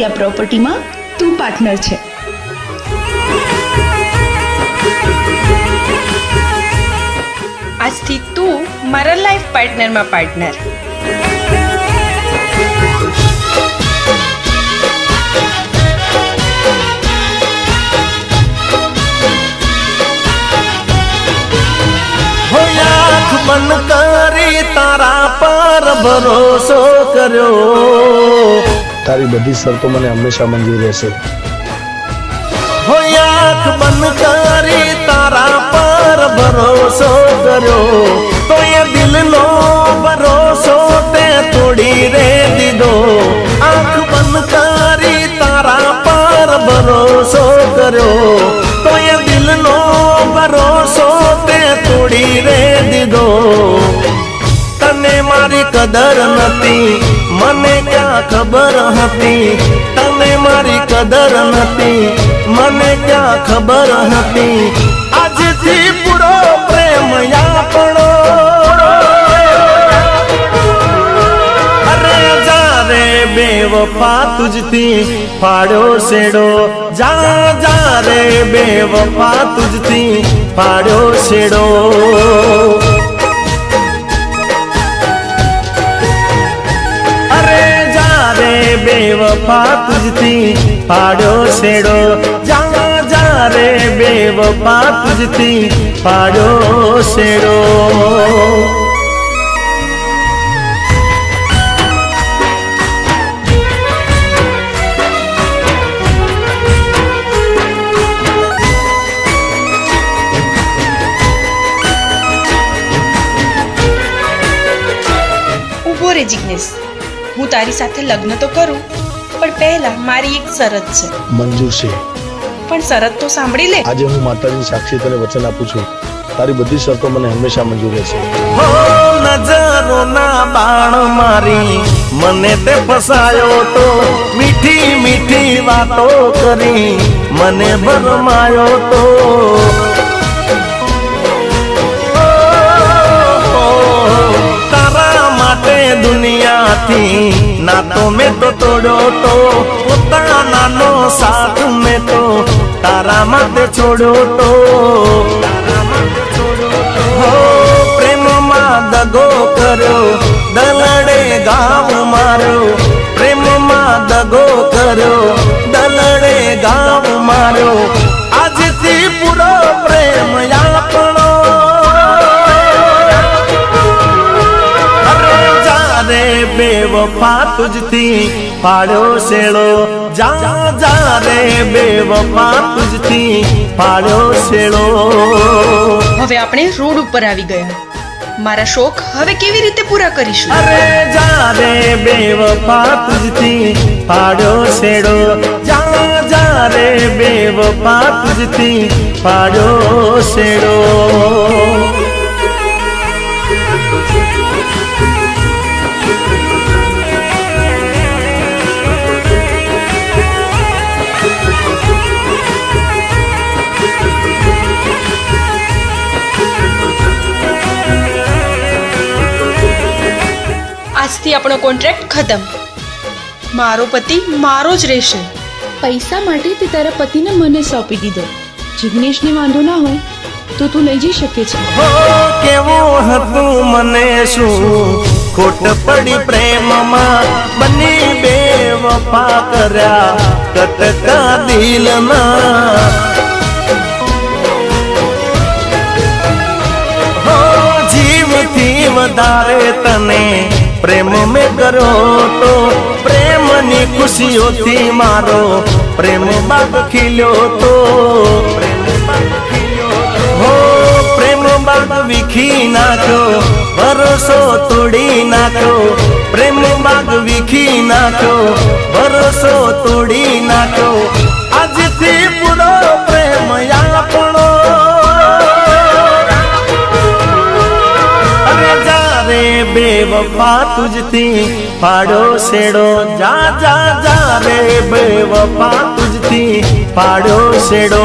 આ પ્રોપર્ટીમાં તું પાર્ટનર છે. આજથી તું મારા લાઈફ પાર્ટનરમાં પાર્ટનર. આંખ બંધ કરી તારા પર ભરોસો કર્યો. તારી બધી શરતો મને હંમેશા મંજૂર રહેશે. આંખ બંધ કરી તારા પર ભરોસો કર્યો તો એ દિલનો ભરોસો તે તોડી રે દીધો. આંખ બંધ કરી તારા પર ભરોસો કર્યો તો એ દિલનો ભરોસો તે તોડી રે દીધો. તને મારી કદર નથી મને ક્યાં ખબર હતી. તને મારી કદર નથી મને ક્યાં ખબર હતી. આજથી પૂરો પ્રેમ આપણો. અરે જા રે બેવફા તુજથી ફાડ્યો શેડો. જા જા રે બેવફા તુજથી ફાડ્યો શેડો. બેવફા તુજથી ફાડ્યો શેડો. જા જા રે બેવફા તુજથી ફાડ્યો શેડો. ઉભો રે જિગ્નેશ, હું તારી સાથે લગ્ન તો કરું પણ પહેલા મારી એક શરત છે. મંજૂર છે. પણ શરત તો સાંભળી લે. આજે હું માતાજી સાક્ષી તને વચન આપું છું તારી બધી શરતો મને હંમેશા મંજૂર રહેશે. હો નજરોના બાણ મારી મને તે ફસાયો તો મીઠી મીઠી વાતો કરી મને ભરમાયો તો. દુનિયાથી નાતો મેં તો તોડ્યો તો પોતાનાનો સાથ મેં તો તારા માટે છોડ્યો તો. હો પ્રેમમાં દગો કર્યો દલડે ગામ માર્યો. પ્રેમમાં દગો કર્યો દલડે ગામ માર્યો. આજથી પૂરો પ્રેમ આપણો. બેવફા તુજથી ફાડ્યો શેડો. જા જા રે બેવફા તુજથી ફાડ્યો શેડો. હવે આપણે રોડ ઉપર આવી ગયા. મારા શોખ હવે કેવી રીતે પૂરા કરીશું? અરે જા રે બેવફા તુજથી ફાડ્યો શેડો. જા જા રે બેવફા તુજથી ફાડ્યો શેડો. આજથી આપણો કોન્ટ્રાક્ટ ખતમ. મારો પતિ મારો જ રહેશે. પૈસા માટે તે તારા પતિને મને સોંપી દીધો. જિગ્નેશને વાંધો ના હોય તો તું લઈ જઈ શકે છે. હો કેવું હતું મને શું ખોટ પડી પ્રેમમાં. બની બેવફા કર્યા કટકા દિલના. હો જીવથી વધારે તને પ્રેમ મેં કર્યો તો. પ્રેમની ખુશીઓથી મારો પ્રેમ બાગ ખીલ્યો તો. હો પ્રેમ બાગ વિખી નાખ્યો ભરોસો તોડી નાખ્યો. પ્રેમ બાગ વિખી નાખ્યો ભરોસો તોડી નાખ્યો. આજથી પૂરો પ્રેમ આપણો. બેવફા તુજથી ફાડ્યો શેડો. જા જા જા રે બેવફા તુજથી ફાડ્યો શેડો.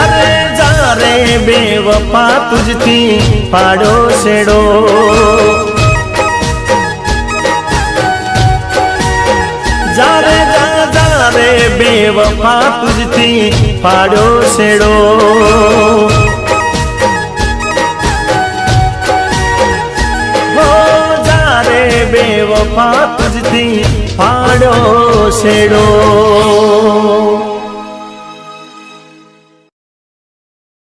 અરે જા રે बेवफा तुझती पाड़ो सेड़ो जा रे बेवफा तुझती पाड़ो सेड़ो हो जा रे बेवफा तुझती पाड़ो सेड़ो।